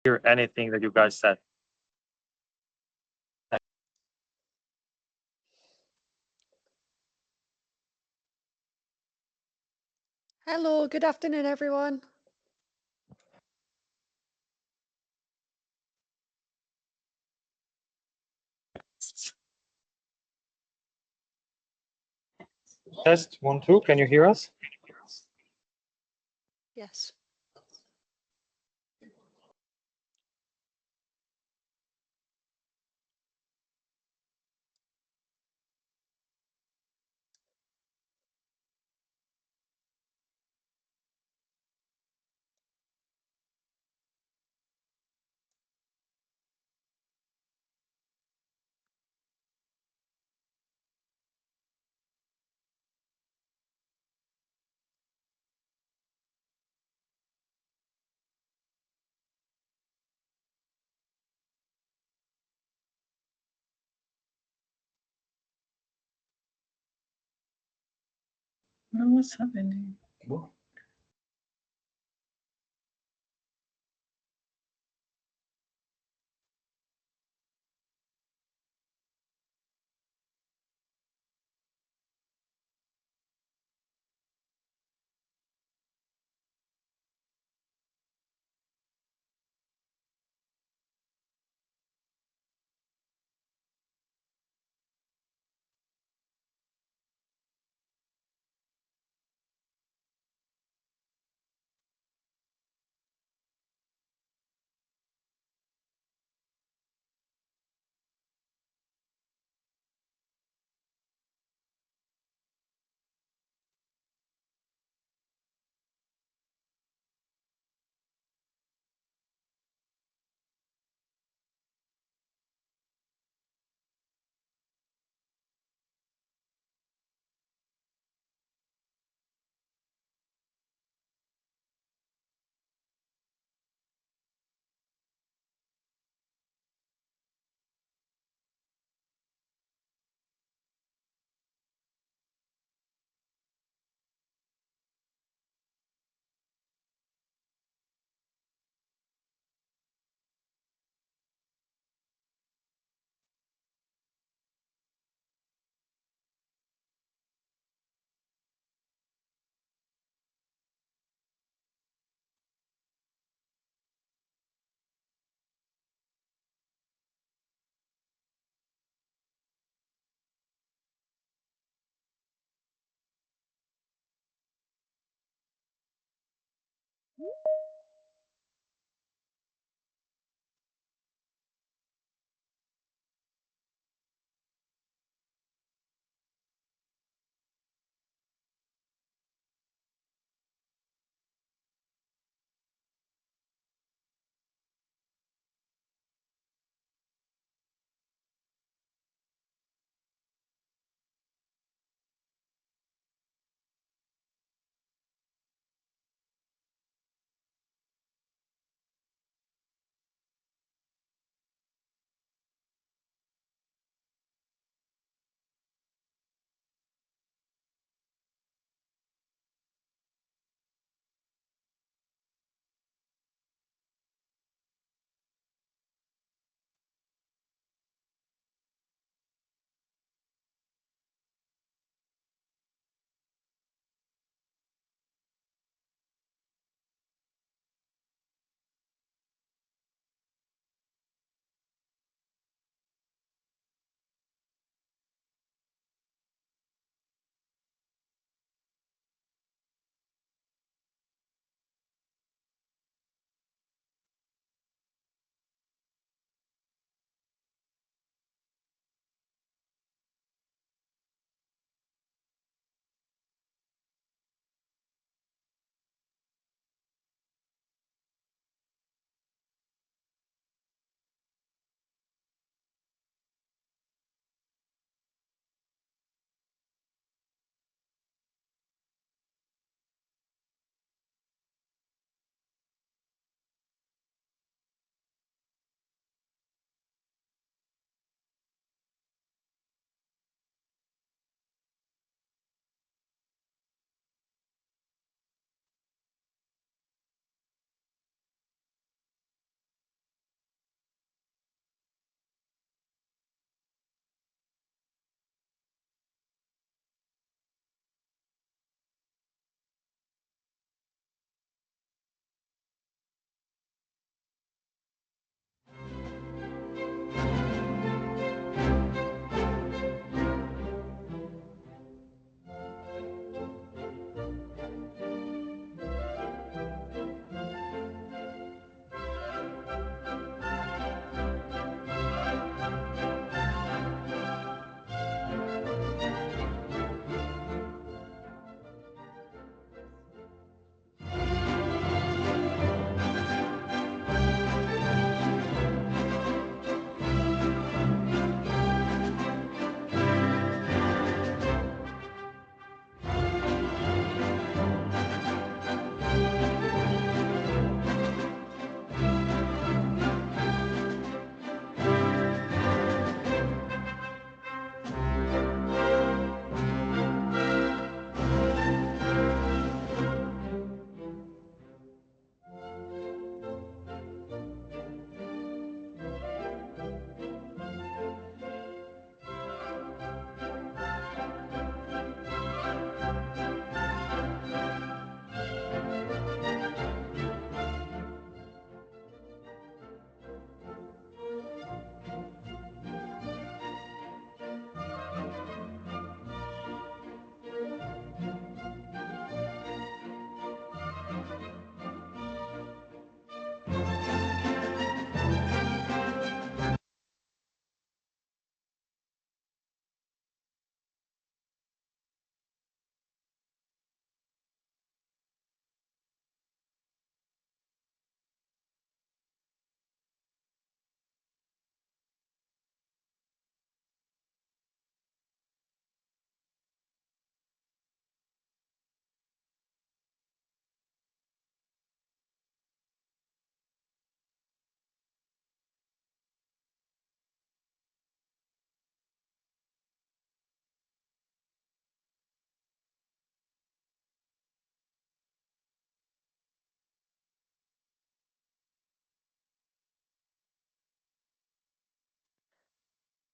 hear anything that you guys said. Hello, good afternoon, everyone. Test 1, 2. Can you hear us? Yes. What's happening?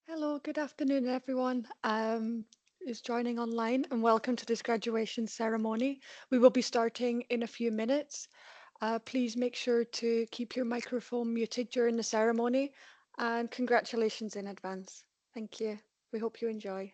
Hello, good afternoon, everyone who's joining online, and welcome to this graduation ceremony. We will be starting in a few minutes. Please make sure to keep your microphone muted during the ceremony, and congratulations in advance. Thank you. We hope you enjoy.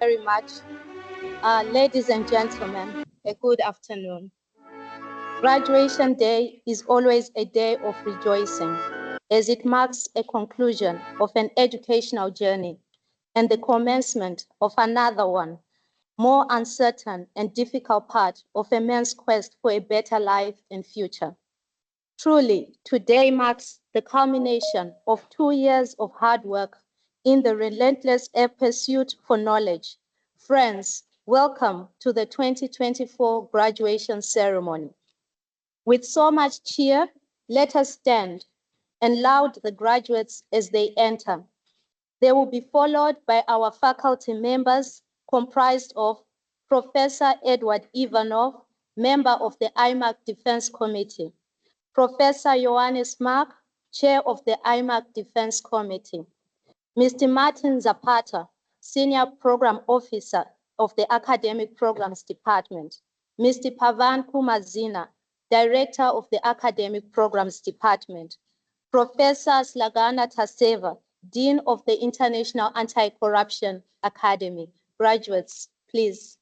very much. Ladies and gentlemen, a good afternoon. Graduation Day is always a day of rejoicing, as it marks a conclusion of an educational journey and the commencement of another one, more uncertain and difficult part of a man's quest for a better life and future. Truly, today marks the culmination of 2 years of hard work in the relentless pursuit for knowledge. Friends, welcome to the 2024 graduation ceremony. With so much cheer, let us stand and laud the graduates as they enter. They will be followed by our faculty members comprised of Professor Edward Ivanov, member of the IMACC Defense Committee, Professor Johannes Mark, Chair of the IMACC Defense Committee, Mr. Martin Zapata, Senior Program Officer of the Academic Programs Department, Mr. Pavan Kumazina, Director of the Academic Programs Department, Professor Slagana Taseva, Dean of the International Anti-Corruption Academy. Graduates, please.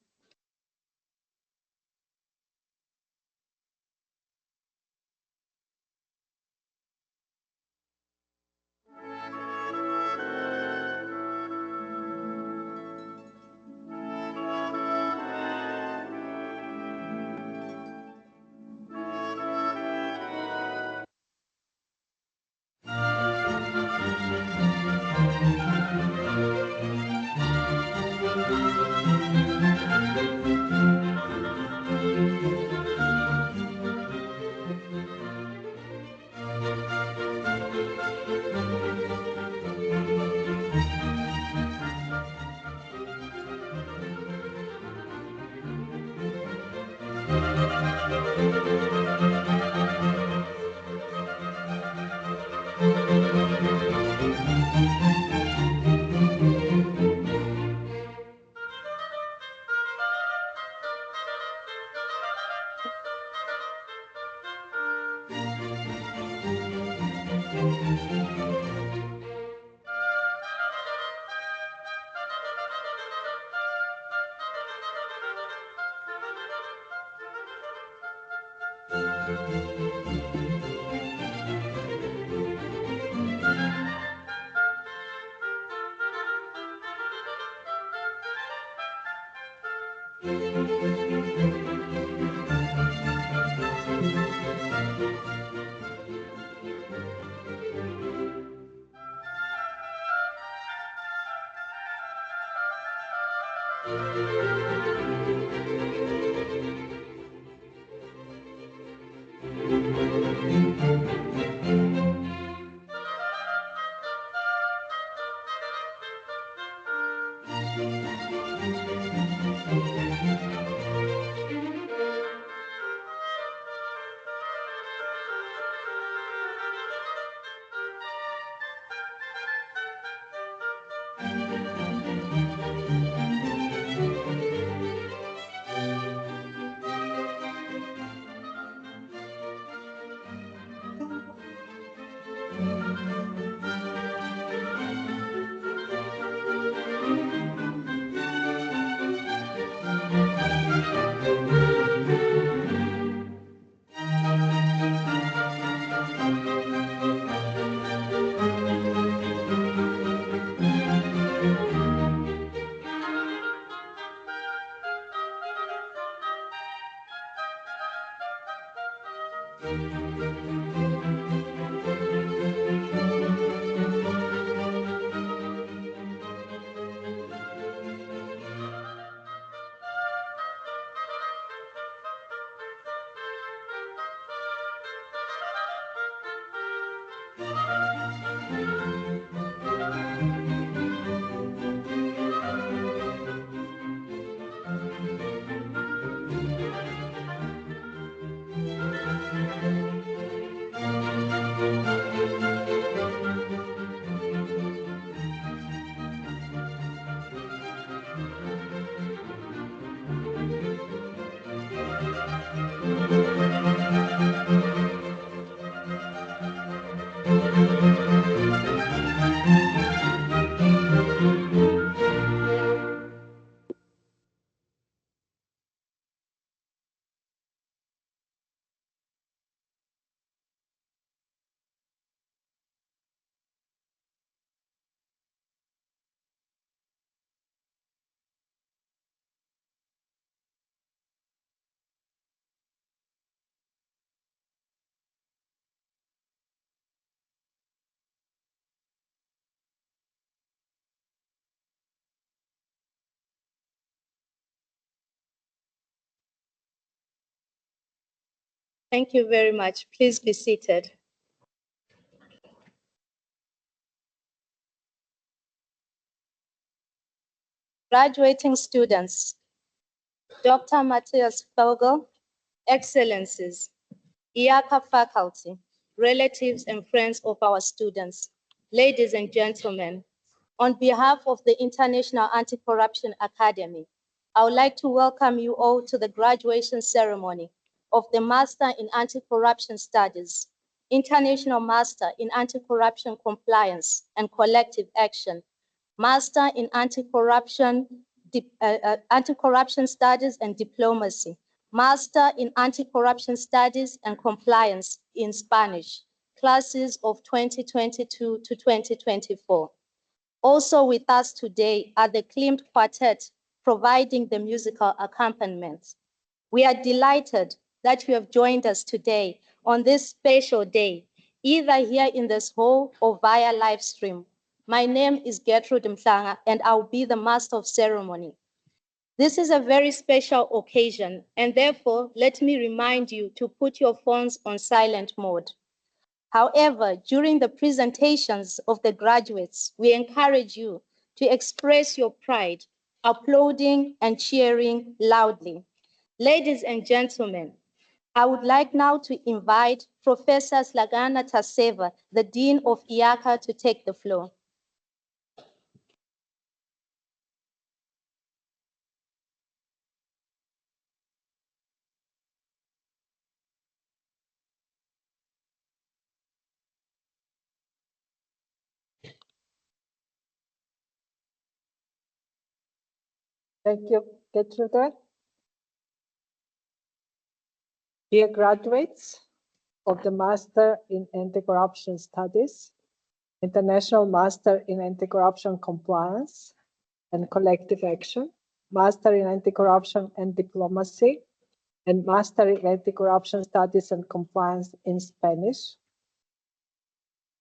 Thank you very much. Please be seated. Graduating students, Dr. Matthias Vogel, Excellencies, IACA faculty, relatives and friends of our students, ladies and gentlemen, on behalf of the International Anti-Corruption Academy, I would like to welcome you all to the graduation ceremony of the Master in Anti-Corruption Studies, International Master in Anti-Corruption Compliance and Collective Action, Master in Anti-Corruption Studies and Diplomacy, Master in Anti-Corruption Studies and Compliance in Spanish, classes of 2022 to 2024. Also with us today are the Klimt Quartet providing the musical accompaniment. We are delighted that you have joined us today on this special day, either here in this hall or via live stream. My name is Gertrude Mhlanga, and I'll be the master of ceremony. This is a very special occasion, and therefore, let me remind you to put your phones on silent mode. However, during the presentations of the graduates, we encourage you to express your pride, applauding and cheering loudly. Ladies and gentlemen, I would like now to invite Professor Slagana Taseva, the Dean of IACA, to take the floor. Thank you, Gertrude. Dear graduates of the Master in Anti-Corruption Studies, International Master in Anti-Corruption Compliance and Collective Action, Master in Anti-Corruption and Diplomacy, and Master in Anti-Corruption Studies and Compliance in Spanish.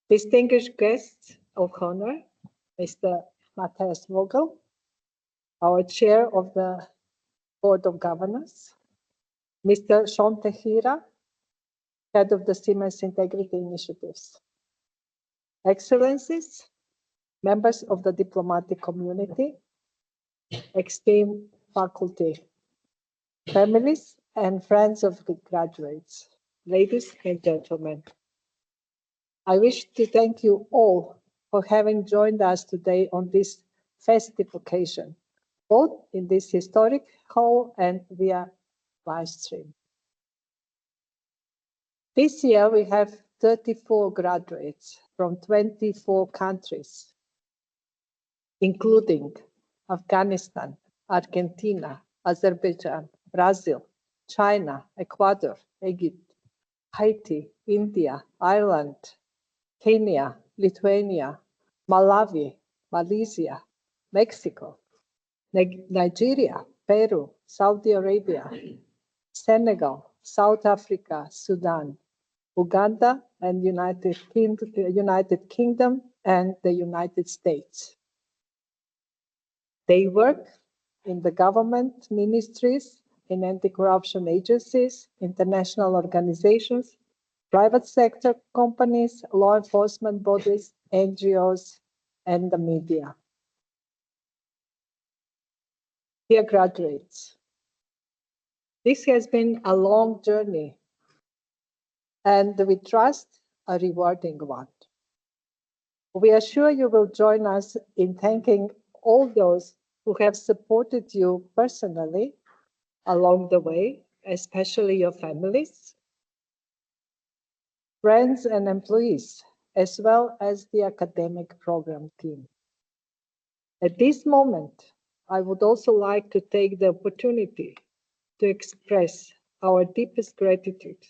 Distinguished guests of honor, Mr. Matthias Vogel, our Chair of the Board of Governors, Mr. Sean Tehira, Head of the Siemens Integrity Initiatives, Excellencies, members of the diplomatic community, esteemed faculty, families, and friends of the graduates, ladies and gentlemen. I wish to thank you all for having joined us today on this festive occasion, both in this historic hall and via live stream. This year we have 34 graduates from 24 countries, including Afghanistan, Argentina, Azerbaijan, Brazil, China, Ecuador, Egypt, Haiti, India, Ireland, Kenya, Lithuania, Malawi, Malaysia, Mexico, Nigeria, Peru, Saudi Arabia, Senegal, South Africa, Sudan, Uganda, and United Kingdom and the United States. They work in the government ministries, in anti-corruption agencies, international organizations, private sector companies, law enforcement bodies, NGOs, and the media. Dear graduates, this has been a long journey, and we trust a rewarding one. We are sure you will join us in thanking all those who have supported you personally along the way, especially your families, friends and employees, as well as the academic program team. At this moment, I would also like to take the opportunity to express our deepest gratitude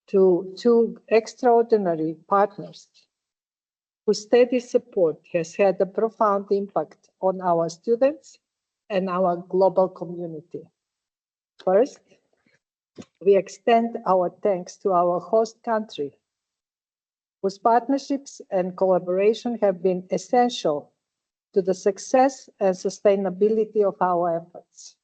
to two extraordinary partners whose steady support has had a profound impact on our students and our global community. First, we extend our thanks to our host country, whose partnerships and collaboration have been essential to the success and sustainability of our efforts.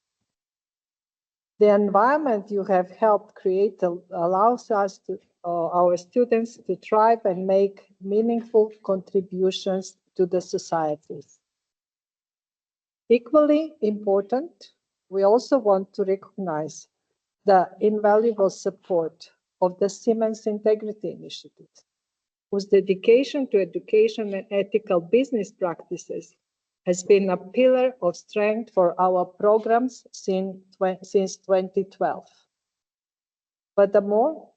The environment you have helped create allows us to, our students to thrive and make meaningful contributions to the societies. Equally important, we also want to recognize the invaluable support of the Siemens Integrity Initiative, whose dedication to education and ethical business practices has been a pillar of strength for our programs since 2012. Furthermore,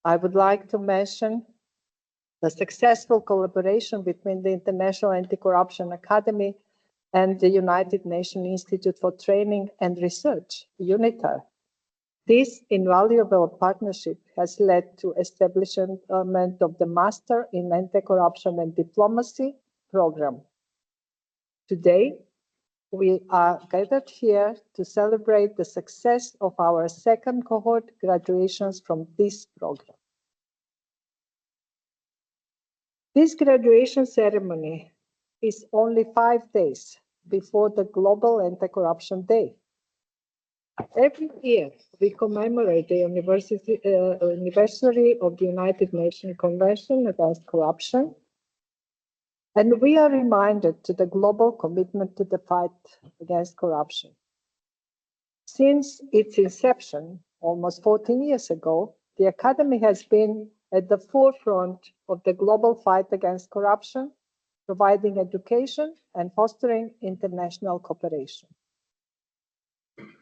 I would like to mention the successful collaboration between the International Anti-Corruption Academy and the United Nations Institute for Training and Research, UNITAR. This invaluable partnership has led to establishment of the Master in Anti-Corruption and Diplomacy program. Today, we are gathered here to celebrate the success of our second cohort graduations from this program. This graduation ceremony is only 5 days before the Global Anti-Corruption Day. Every year, we commemorate the anniversary of the United Nations Convention Against Corruption, and we are reminded to the global commitment to the fight against corruption. Since its inception, almost 14 years ago, the Academy has been at the forefront of the global fight against corruption, providing education and fostering international cooperation.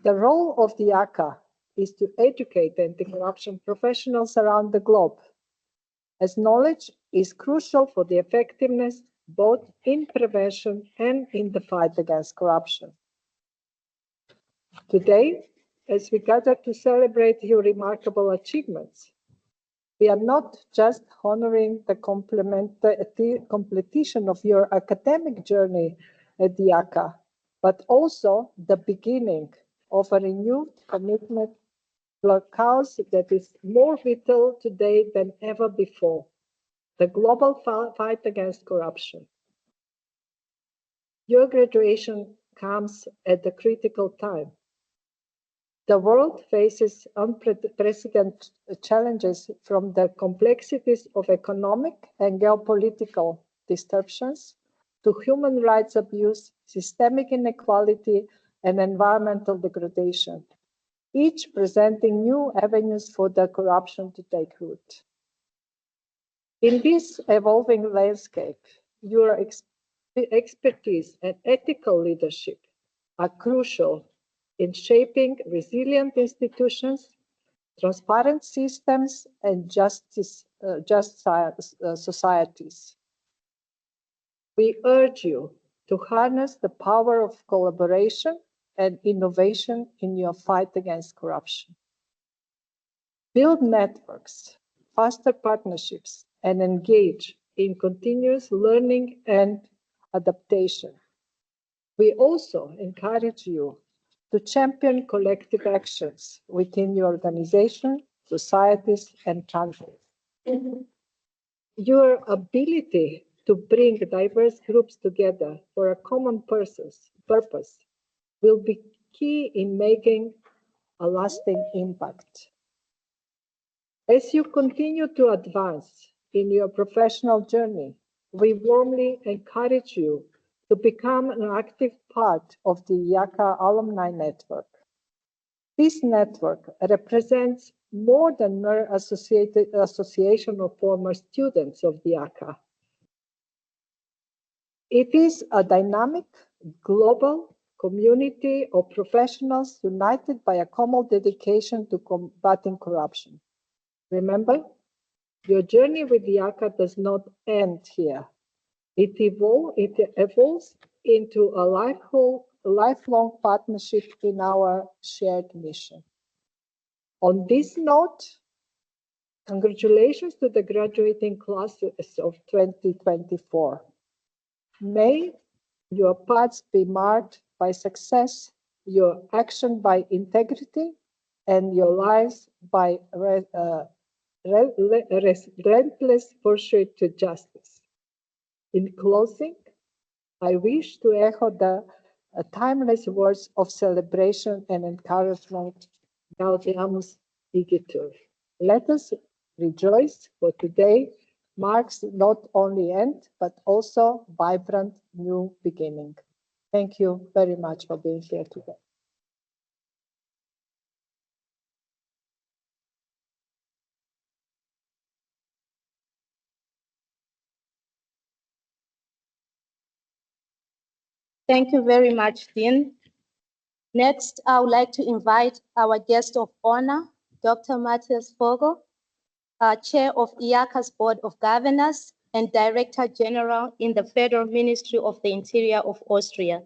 The role of the IACA is to educate anti-corruption professionals around the globe, as knowledge is crucial for the effectiveness both in prevention and in the fight against corruption. Today, as we gather to celebrate your remarkable achievements, we are not just honoring the completion of your academic journey at the IACA, but also the beginning of a renewed commitment to a cause that is more vital today than ever before, the global fight against corruption. Your graduation comes at a critical time. The world faces unprecedented challenges, from the complexities of economic and geopolitical disruptions to human rights abuse, systemic inequality, and environmental degradation, each presenting new avenues for the corruption to take root. In this evolving landscape, your expertise and ethical leadership are crucial in shaping resilient institutions, transparent systems, and just societies. We urge you to harness the power of collaboration and innovation in your fight against corruption. Build networks, foster partnerships, and engage in continuous learning and adaptation. We also encourage you to champion collective actions within your organization, societies, and countries. Your ability to bring diverse groups together for a common purpose will be key in making a lasting impact. As you continue to advance in your professional journey, we warmly encourage you to become an active part of the IACA alumni network. This network represents more than mere association of former students of the IACA. It is a dynamic, global community of professionals united by a common dedication to combating corruption. Remember, your journey with the IACA does not end here. It evolves into a lifelong partnership in our shared mission. On this note, congratulations to the graduating classes of 2024. May your paths be marked by success, your action by integrity, and your lives by relentless pursuit to justice. In closing, I wish to echo the timeless words of celebration and encouragement Gaudiamus igitur. Let us rejoice, for today marks not only end, but also vibrant new beginning. Thank you very much for being here today. Thank you very much, Dean. Next, I would like to invite our guest of honor, Dr. Matthias Vogel, Chair of IACA's Board of Governors and Director General in the Federal Ministry of the Interior of Austria.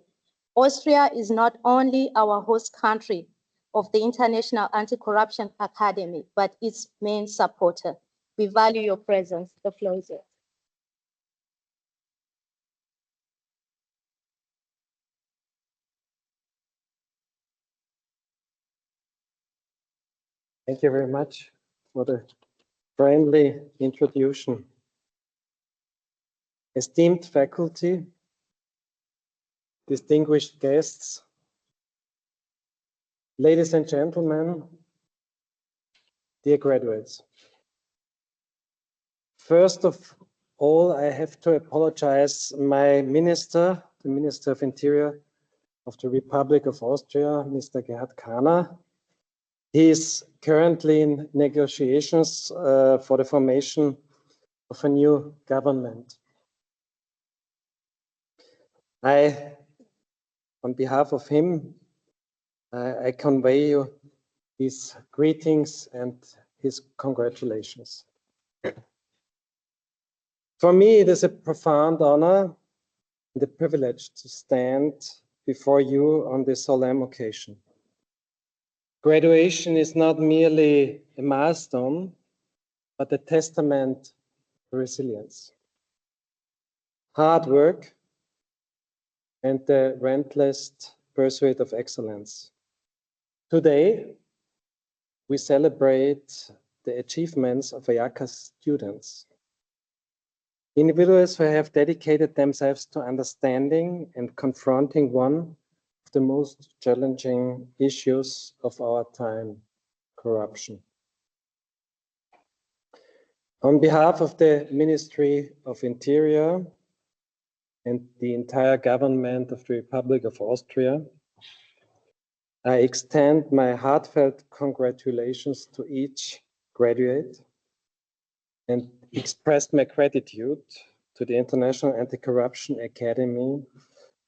Austria is not only our host country of the International Anti-Corruption Academy, but its main supporter. We value your presence. The floor is yours. Thank you very much for the friendly introduction. Esteemed faculty, distinguished guests, ladies and gentlemen, dear graduates. First of all, I have to apologize my minister, the Minister of Interior of the Republic of Austria, Mr. Gerhard Kahner. He is currently in negotiations for the formation of a new government. On behalf of him, I convey you his greetings and his congratulations. For me, it is a profound honor and a privilege to stand before you on this solemn occasion. Graduation is not merely a milestone, but a testament to resilience, hard work, and the relentless pursuit of excellence. Today, we celebrate the achievements of IACA students, individuals who have dedicated themselves to understanding and confronting one of the most challenging issues of our time, corruption. On behalf of the Ministry of Interior and the entire government of the Republic of Austria, I extend my heartfelt congratulations to each graduate and express my gratitude to the International Anti-Corruption Academy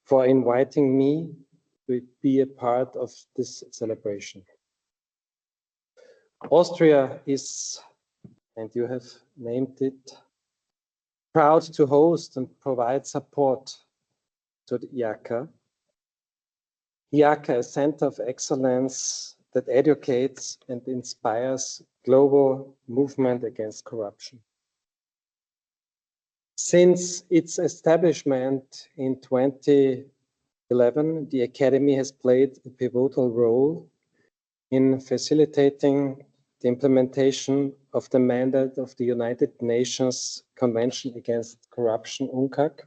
for inviting me to be a part of this celebration. Austria is, and you have named it, proud to host and provide support to the IACA. IACA, a center of excellence that educates and inspires global movement against corruption. Since its establishment in 2011, the Academy has played a pivotal role in facilitating the implementation of the mandate of the United Nations Convention Against Corruption, UNCAC.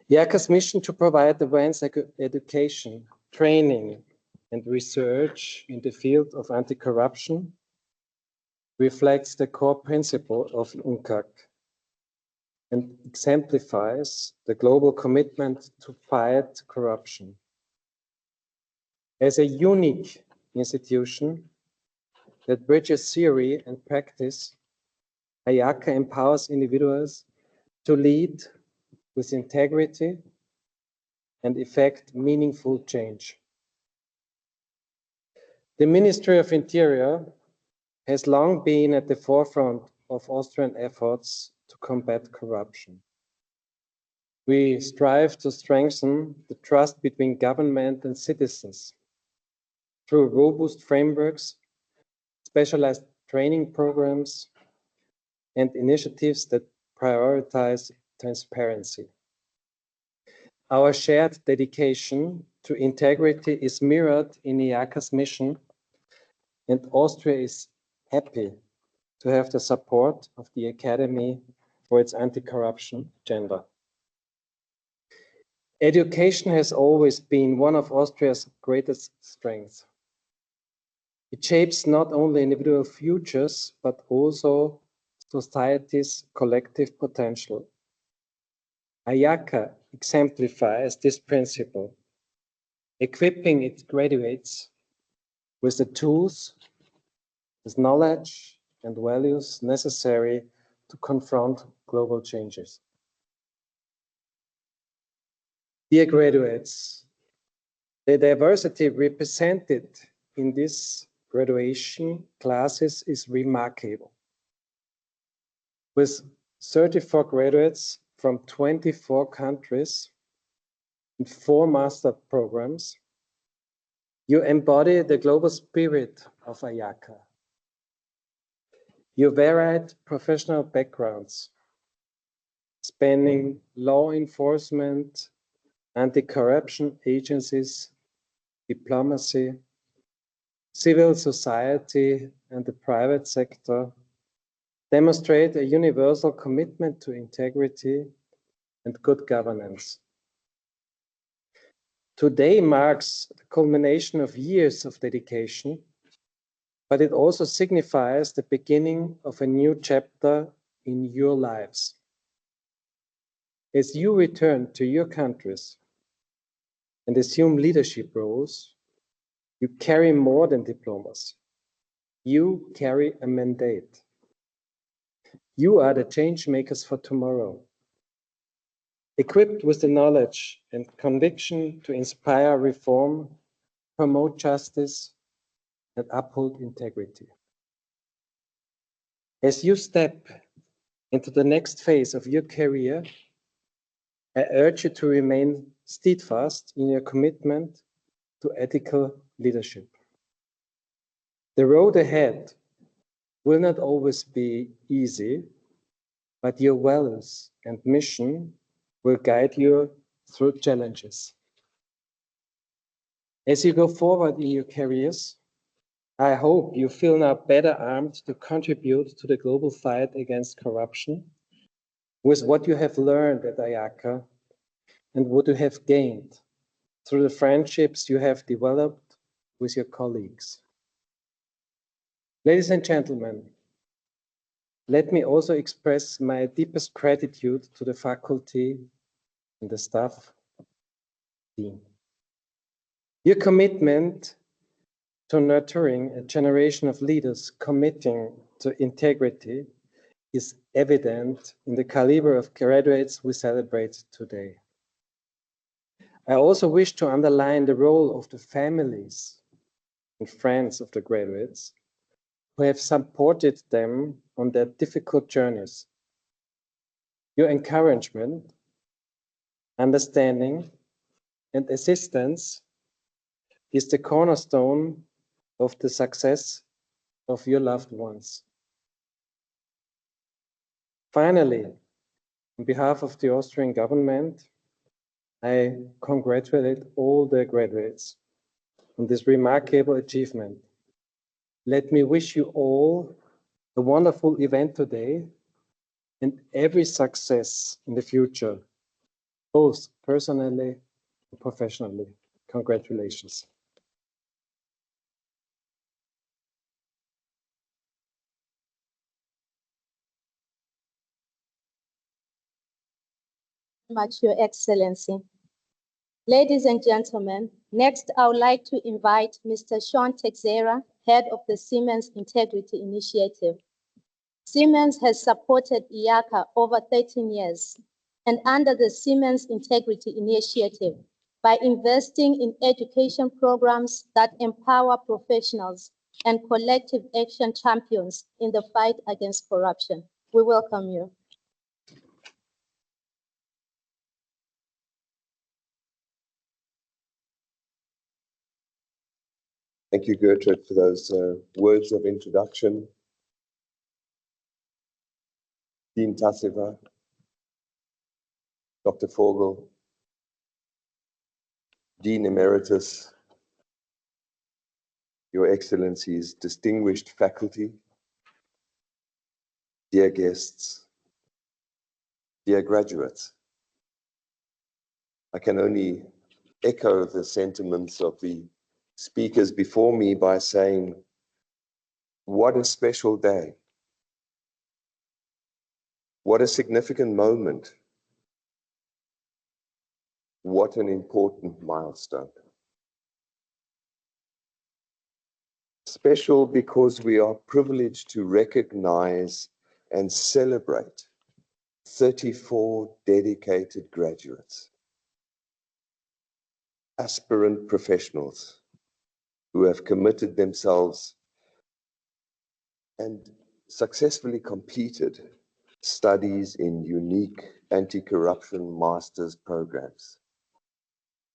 IACA's mission to provide advanced education, training, and research in the field of anti-corruption reflects the core principle of UNCAC and exemplifies the global commitment to fight corruption. As a unique institution that bridges theory and practice, IACA empowers individuals to lead with integrity and effect meaningful change. The Ministry of Interior has long been at the forefront of Austrian efforts to combat corruption. We strive to strengthen the trust between government and citizens through robust frameworks, specialized training programs, and initiatives that prioritize transparency. Our shared dedication to integrity is mirrored in IACA's mission, and Austria is happy to have the support of the Academy for its anti-corruption agenda. Education has always been one of Austria's greatest strengths. It shapes not only individual futures, but also society's collective potential. IACA exemplifies this principle, equipping its graduates with the tools, with knowledge and values necessary to confront global changes. Dear graduates, the diversity represented in this graduation classes is remarkable. With 34 graduates from 24 countries and 4 master programs, you embody the global spirit of IACA. Your varied professional backgrounds, spanning law enforcement, anti-corruption agencies, diplomacy, civil society, and the private sector, demonstrate a universal commitment to integrity and good governance. Today marks the culmination of years of dedication, but it also signifies the beginning of a new chapter in your lives. As you return to your countries and assume leadership roles, you carry more than diplomas. You carry a mandate. You are the change makers for tomorrow, equipped with the knowledge and conviction to inspire reform, promote justice, and uphold integrity. As you step into the next phase of your career, I urge you to remain steadfast in your commitment to ethical leadership. The road ahead will not always be easy, but your values and mission will guide you through challenges. As you go forward in your careers, I hope you feel now better armed to contribute to the global fight against corruption with what you have learned at IACA and what you have gained through the friendships you have developed with your colleagues. Ladies and gentlemen, let me also express my deepest gratitude to the faculty and the staff team. Your commitment to nurturing a generation of leaders committing to integrity is evident in the caliber of graduates we celebrate today. I also wish to underline the role of the families and friends of the graduates who have supported them on their difficult journeys. Your encouragement, understanding, and assistance is the cornerstone of the success of your loved ones. Finally, on behalf of the Austrian government, I congratulate all the graduates on this remarkable achievement. Let me wish you all a wonderful event today and every success in the future, both personally and professionally. Congratulations. Much, Your Excellency. Ladies and gentlemen, next I would like to invite Mr. Sean Texera, head of the Siemens Integrity Initiative. Siemens has supported IACA over 13 years, and under the Siemens Integrity Initiative, by investing in education programs that empower professionals and collective action champions in the fight against corruption. We welcome you. Thank you, Gertrude, for those words of introduction. Dean Tassiva, Dr. Vogel, Dean Emeritus, Your Excellencies, distinguished faculty, dear guests, dear graduates. I can only echo the sentiments of the speakers before me by saying What a special day. What a significant moment. What an important milestone. Special because we are privileged to recognize and celebrate 34 dedicated graduates, aspirant professionals who have committed themselves and successfully completed studies in unique anti-corruption master's programs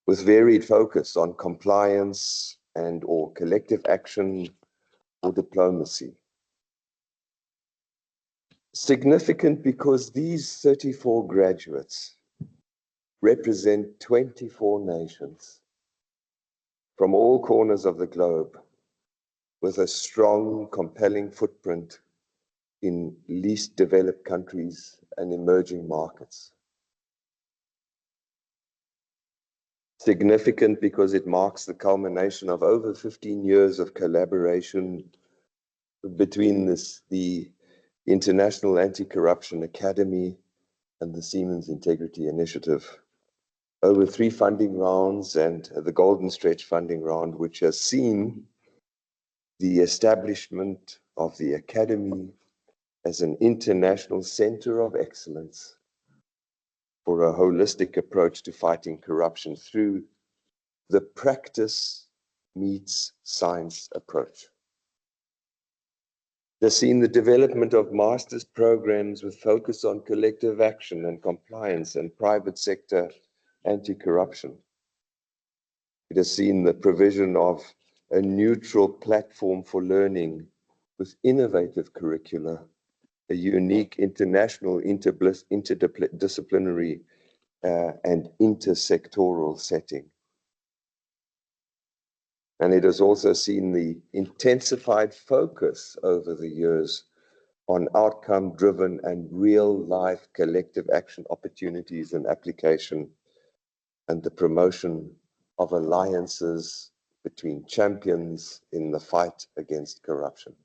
with varied focus on compliance and or collective action or diplomacy. Significant because these 34 graduates represent 24 nations from all corners of the globe with a strong, compelling footprint in least developed countries and emerging markets. Significant because it marks the culmination of over 15 years of collaboration between the International Anti-Corruption Academy and the Siemens Integrity Initiative. Over 3 funding rounds and the Golden Stretch funding round, which has seen the establishment of the Academy as an international center of excellence for a holistic approach to fighting corruption through the practice meets science approach. They've seen the development of master's programs with focus on collective action and compliance and private sector anti-corruption. It has seen the provision of a neutral platform for learning with innovative curricula, a unique international interdisciplinary and intersectoral setting. And it has also seen the intensified focus over the years on outcome-driven and real-life collective action opportunities and application, and the promotion of alliances between champions in the fight against corruption.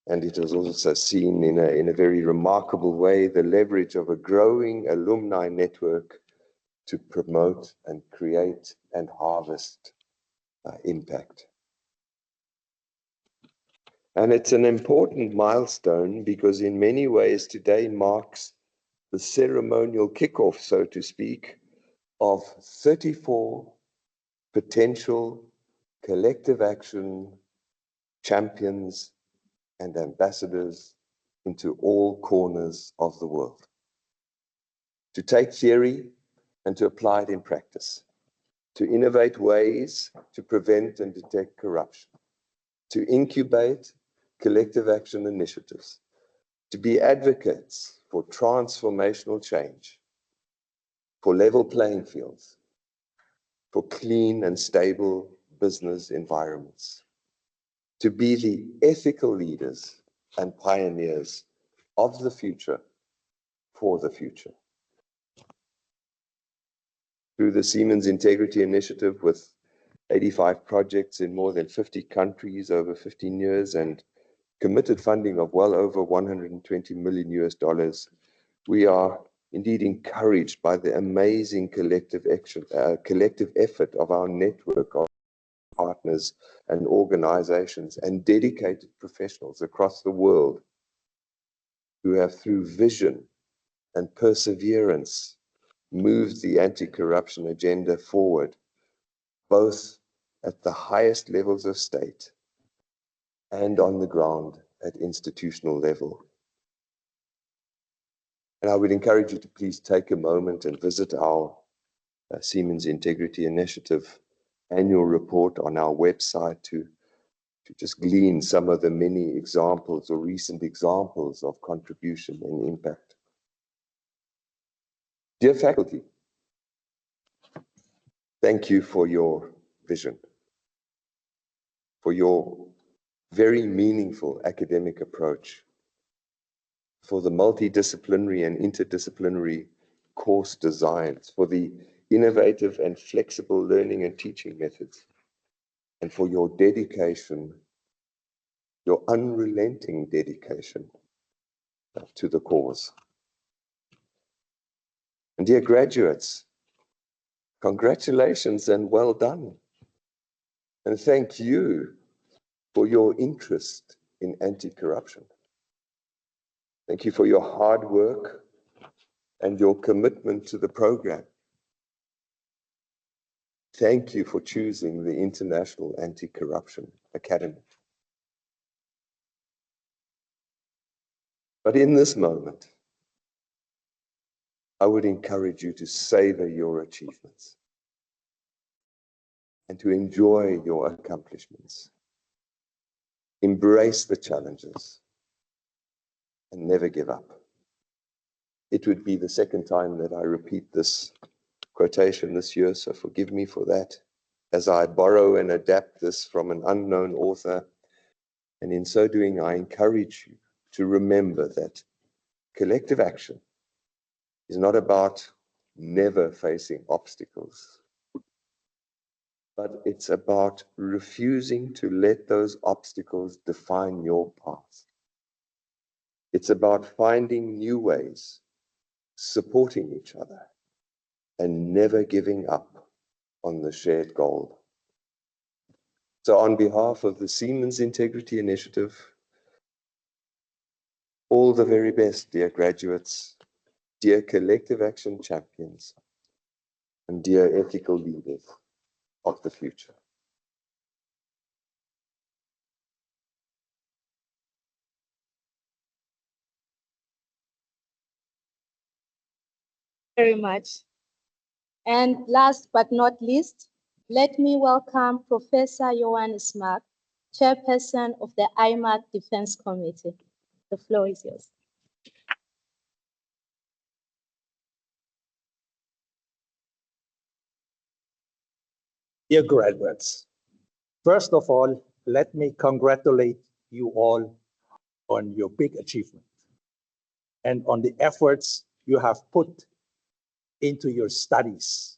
And it has also seen in a very remarkable way the leverage of a growing alumni network to promote and create and harvest impact. And it's an important milestone because in many ways today marks the ceremonial kickoff, so to speak, of 34 potential collective action champions and ambassadors into all corners of the world, to take theory and to apply it in practice, to innovate ways to prevent and detect corruption, to incubate collective action initiatives, to be advocates for transformational change, for level playing fields, for clean and stable business environments, to be the ethical leaders and pioneers of the future for the future. Through the Siemens Integrity Initiative with 85 projects in more than 50 countries over 15 years and committed funding of well over $120 million, we are indeed encouraged by the amazing collective effort of our network of partners and organizations and dedicated professionals across the world who have, through vision and perseverance, moved the anti-corruption agenda forward, both at the highest levels of state and on the ground at institutional level. And I would encourage you to please take a moment and visit our Siemens Integrity Initiative annual report on our website to just glean some of the many examples or recent examples of contribution and impact. Dear faculty, thank you for your vision, for your very meaningful academic approach, for the multidisciplinary and interdisciplinary course designs, for the innovative and flexible learning and teaching methods, and for your dedication, your unrelenting dedication to the cause. And dear graduates, congratulations and well done. And thank you for your interest in anti-corruption. Thank you for your hard work and your commitment to the program. Thank you for choosing the International Anti-Corruption Academy. But in this moment, I would encourage you to savor your achievements and to enjoy your accomplishments. Embrace the challenges and never give up. It would be the second time that I repeat this quotation this year, so forgive me for that, as I borrow and adapt this from an unknown author. And in so doing, I encourage you to remember that collective action is not about never facing obstacles, but it's about refusing to let those obstacles define your path. It's about finding new ways, supporting each other, and never giving up on the shared goal. So on behalf of the Siemens Integrity Initiative, all the very best, dear graduates, dear collective action champions, and dear ethical leaders of the future. Very much. And last but not least, let me welcome Professor Johannes Mark, Chairperson of the IMACC Defense Committee. The floor is yours. Dear graduates, first of all, let me congratulate you all on your big achievement and on the efforts you have put into your studies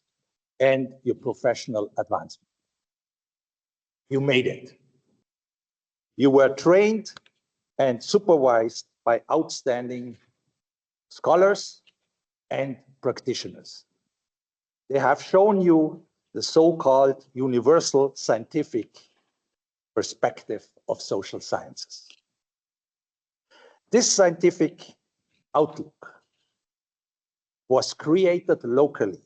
and your professional advancement. You made it. You were trained and supervised by outstanding scholars and practitioners. They have shown you the so-called universal scientific perspective of social sciences. This scientific outlook was created locally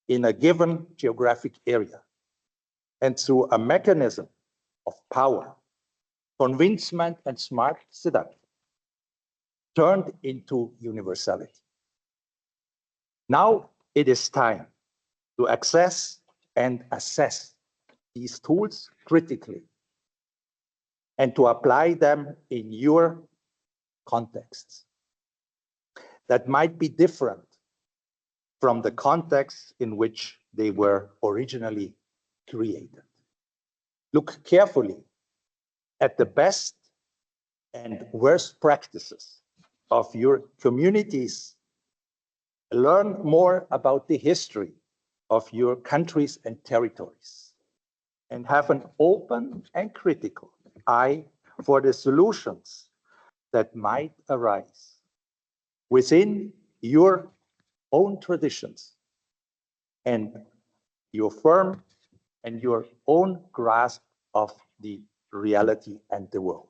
in a given geographic area and through a mechanism of power, convincement, and smart seduction turned into universality. Now it is time to access and assess these tools critically and to apply them in your contexts that might be different from the context in which they were originally created. Look carefully at the best and worst practices of your communities. Learn more about the history of your countries and territories, and have an open and critical eye for the solutions that might arise within your own traditions and your firm and your own grasp of the reality and the world.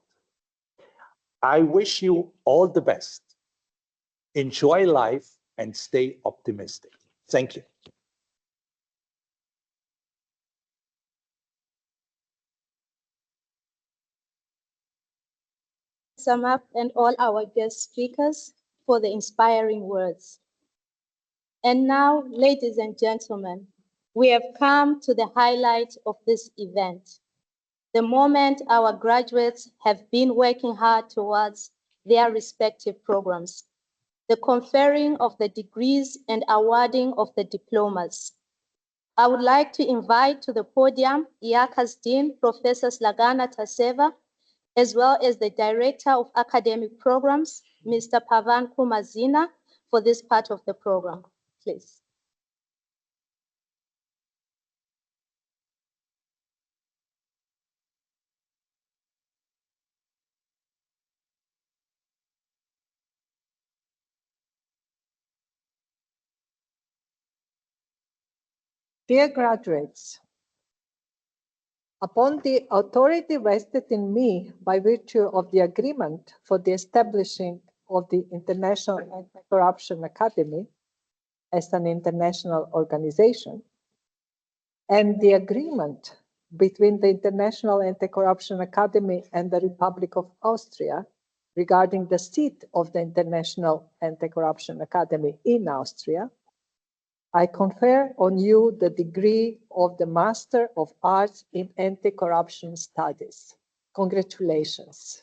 I wish you all the best. Enjoy life and stay optimistic. Thank you. Sum up and all our guest speakers for the inspiring words. And now, ladies and gentlemen, we have come to the highlight of this event, the moment our graduates have been working hard towards their respective programs, the conferring of the degrees and awarding of the diplomas. I would like to invite to the podium IACA's Dean, Professor Slagana Taseva, as well as the Director of Academic Programs, Mr. Pavan Kumazina, for this part of the program, please. Dear graduates, upon the authority vested in me by virtue of the agreement for the establishing of the International Anti-Corruption Academy as an international organization, and the agreement between the International Anti-Corruption Academy and the Republic of Austria regarding the seat of the International Anti-Corruption Academy in Austria, I confer on you the degree of the Master of Arts in Anti-Corruption Studies. Congratulations.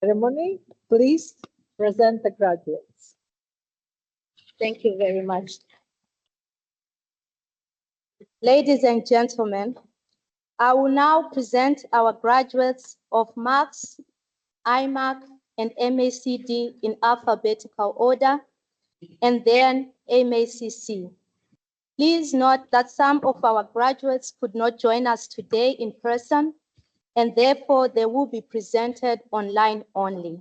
Ceremony, please present the graduates. Thank you very much. Ladies and gentlemen, I will now present our graduates of MACC, IMACC, and MACD in alphabetical order, and then MACC. Please note that some of our graduates could not join us today in person, and therefore they will be presented online only.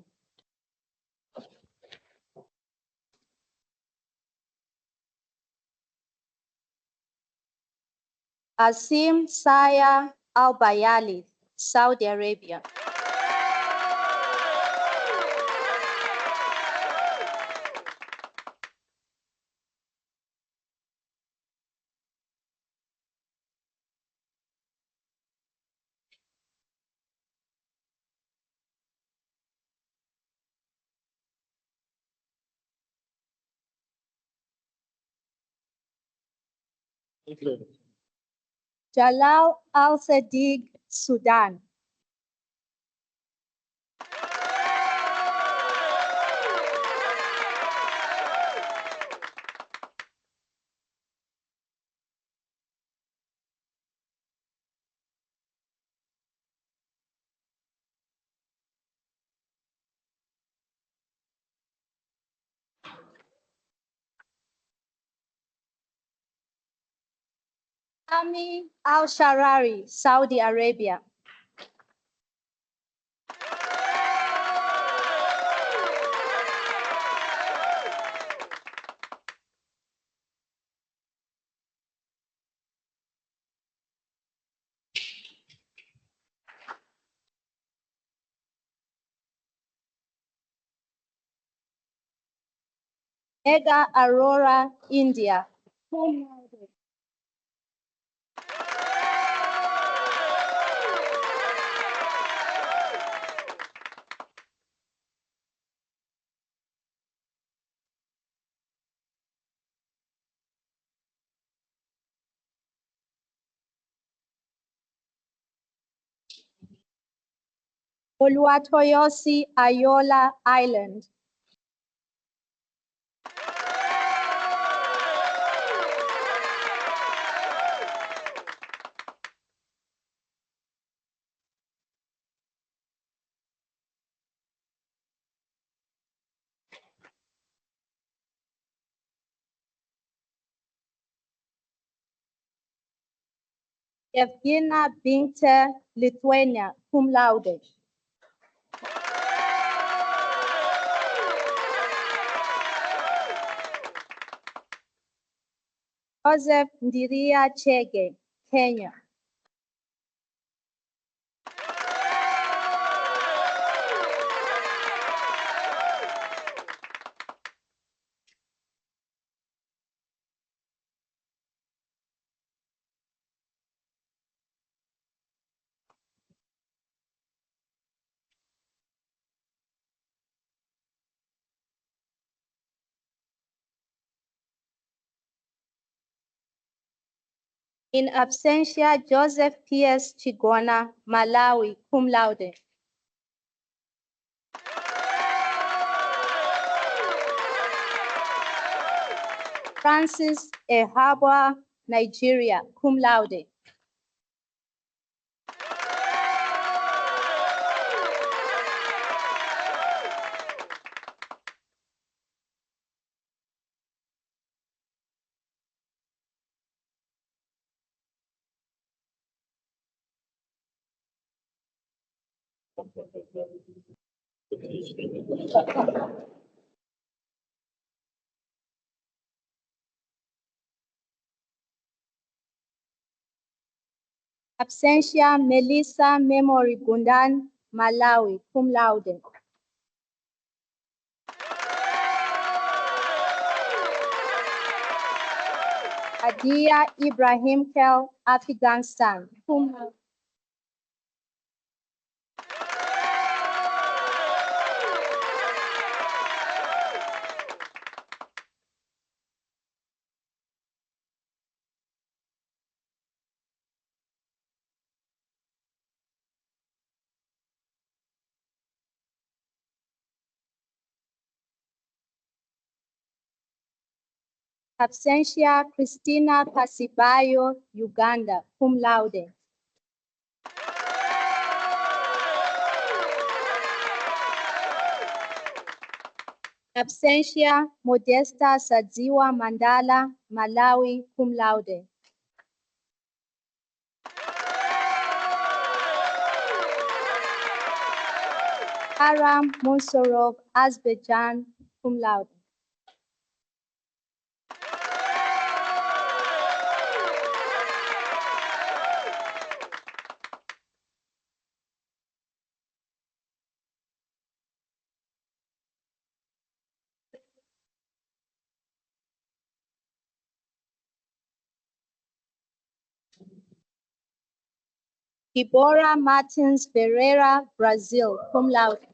Asim Saya Al-Bayali, Saudi Arabia. Jalal Al-Sadiq, Sudan. Ami Al-Sharari, Saudi Arabia. Mega Aurora, India. Oluwatoyosi Ayola Island. Evgenia Binte, Lithuania, cum laude. Joseph Ndiria Chege, Kenya. In absentia, Joseph P.S. Chigona, Malawi, cum laude. Francis Ehabwa, Nigeria, cum laude. Absentia Melissa Memory Gundan, Malawi, cum laude. Adia Ibrahim Kel, Afghanistan, cum laude. Absentia Christina Pasibayo, Uganda, cum laude. Absentia Modesta Sadziwa Mandala, Malawi, cum laude. Aram Monsorov, Azerbaijan, cum laude. Deborah Martins Ferreira, Brazil, cum laude.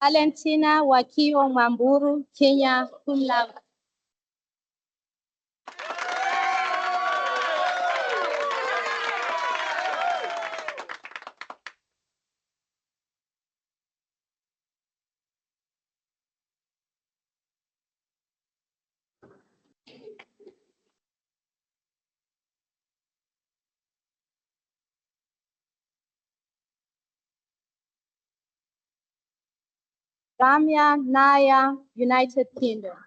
Valentina Wakio Mamburu, Kenya, cum laude. Ramya Naya, United Kingdom.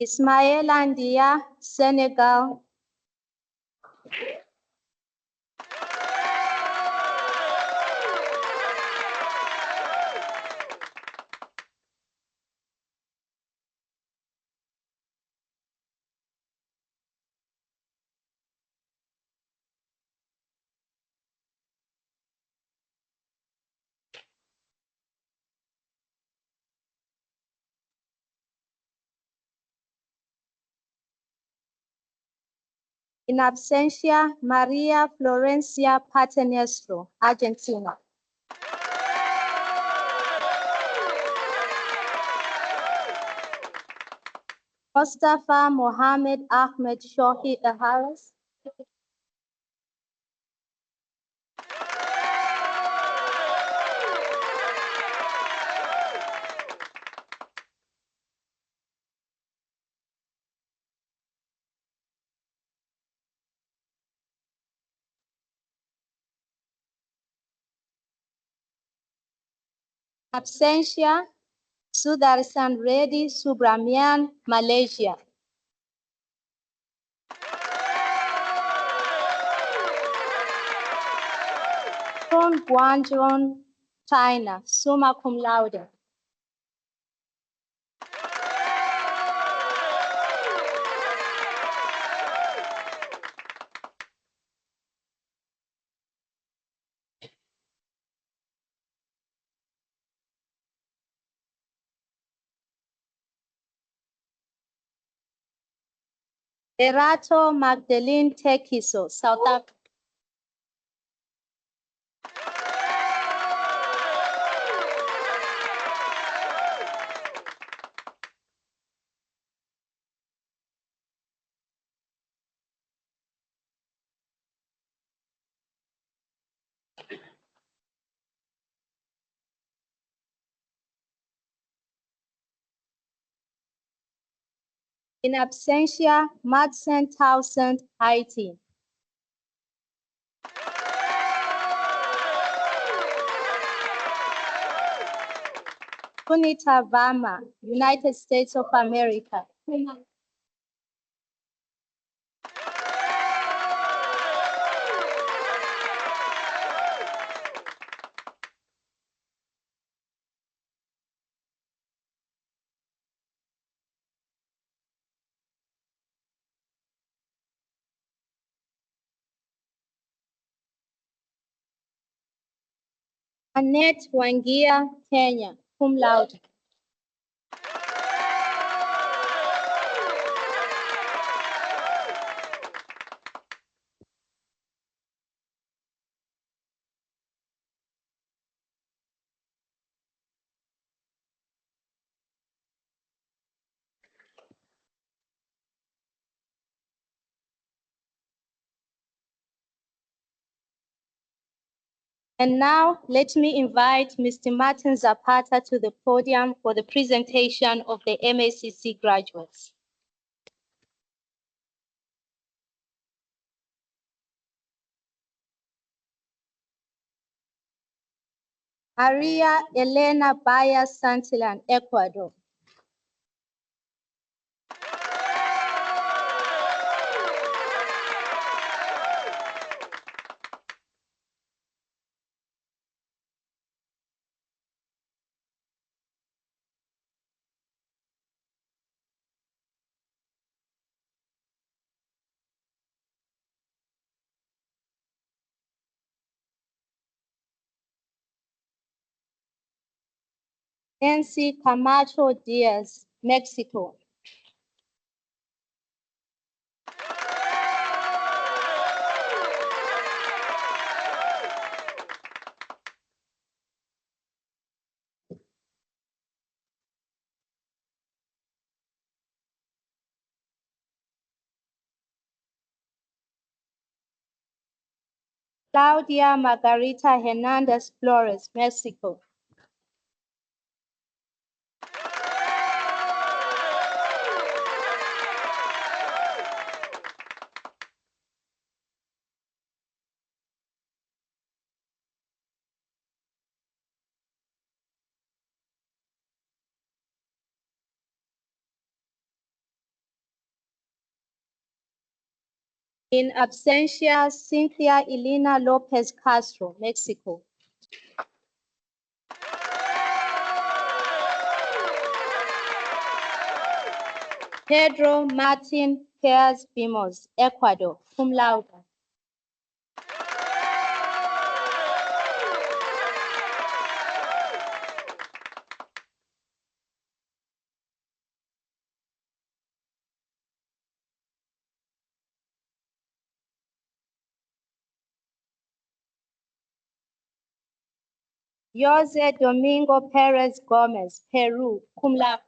Ismail Andia, Senegal. In absentia, Maria Florencia Patenestro, Argentina. Mustafa Mohammed Ahmed Shohi Haris. Absentia, Sudarsan Reddy Subramian, Malaysia. From Guangzhou, China, summa cum laude. Erato Magdalene Tekiso, South Africa. In absentia, Madsen Townsend, Haiti. Punita Varma, United States of America. Annette Wangia, Kenya, cum laude. And now let me invite Mr. Martin Zapata to the podium for the presentation of the MACC graduates. Maria Elena Baya Santillan, Ecuador. Nancy Camacho Diaz, Mexico. Claudia Margarita Hernandez Flores, Mexico. In absentia, Cynthia Elena Lopez Castro, Mexico. Pedro Martin Perez Vimos, Ecuador, cum laude. Jose Domingo Perez Gomez, Peru, cum laude.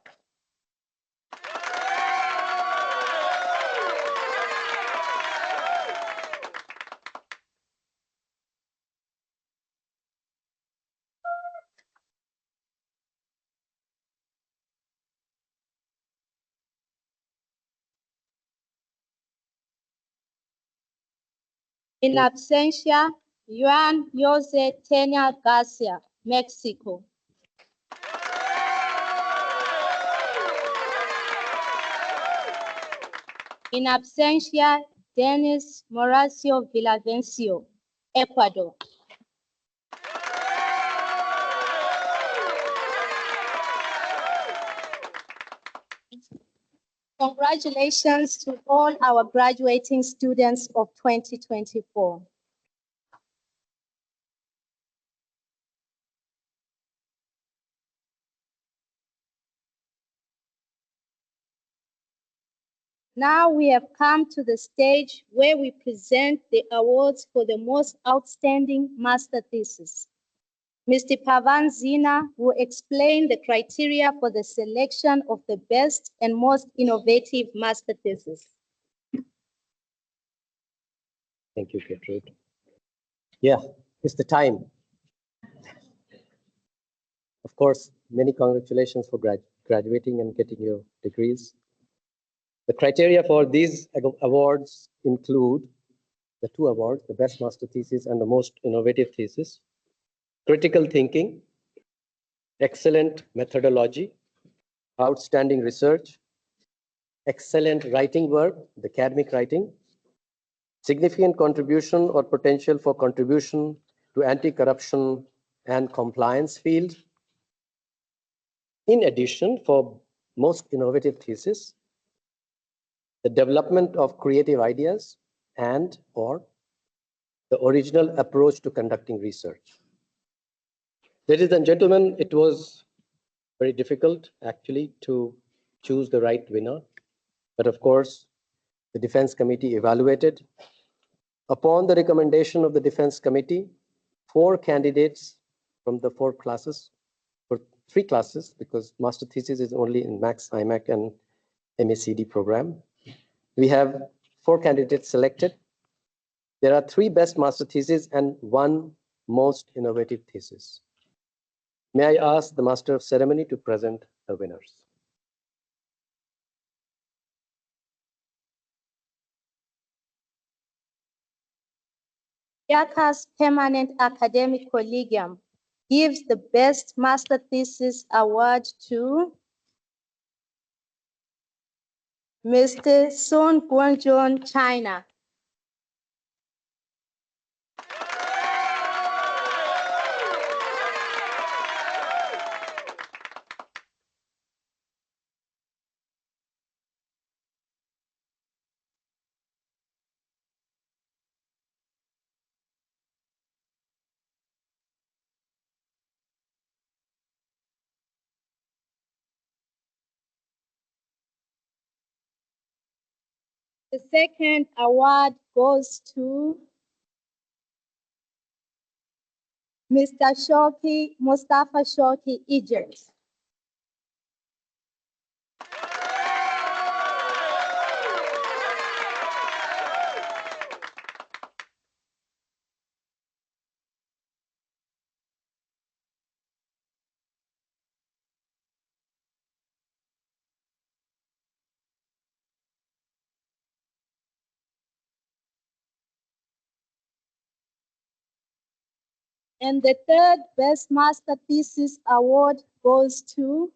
In absentia, Juan Jose Tena Garcia, Mexico. In absentia, Dennis Mauricio Villavencio, Ecuador. Congratulations to all our graduating students of 2024. Now we have come to the stage where we present the awards for the most outstanding master thesis. Mr. Pavan Zina will explain the criteria for the selection of the best and most innovative master thesis. Thank you, Gertrude. Yeah, it's the time. Of course, many congratulations for graduating and getting your degrees. The criteria for these awards include the two awards, the best master thesis and the most innovative thesis, critical thinking, excellent methodology, outstanding research, excellent writing work, the academic writing, significant contribution or potential for contribution to anti-corruption and compliance field. In addition, for most innovative thesis, the development of creative ideas and or the original approach to conducting research. Ladies and gentlemen, it was very difficult actually to choose the right winner. But of course, the Defense Committee evaluated. Upon the recommendation of the Defense Committee, 4 candidates from the 4 classes, or 3 classes, because master thesis is only in MACC, IMACC, and MACD program. We have 4 candidates selected. There are 3 best master theses and 1 most innovative thesis. May I ask the Master of Ceremony to present the winners? IACA's Permanent Academic Collegium gives the Best Master Thesis Award to Mr. Sun Guangzhou, China. The second award goes to Mr. Shoki, Mustafa Shoki, Egypt. And the third Best Master Thesis Award goes to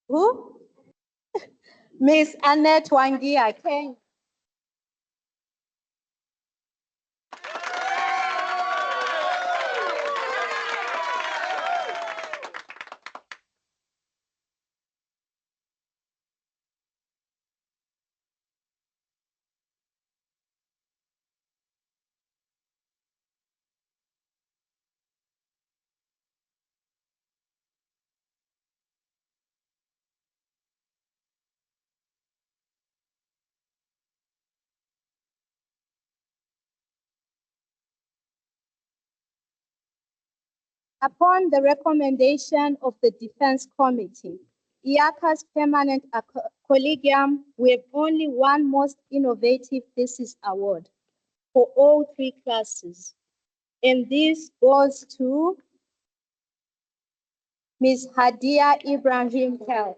who? Miss Annette Wangia, Kenya. Upon the recommendation of the Defense Committee, IACA's Permanent Collegium with only 1 Most Innovative Thesis Award for all 3 classes. And this goes to Ms. Hadia Ibrahim Kel.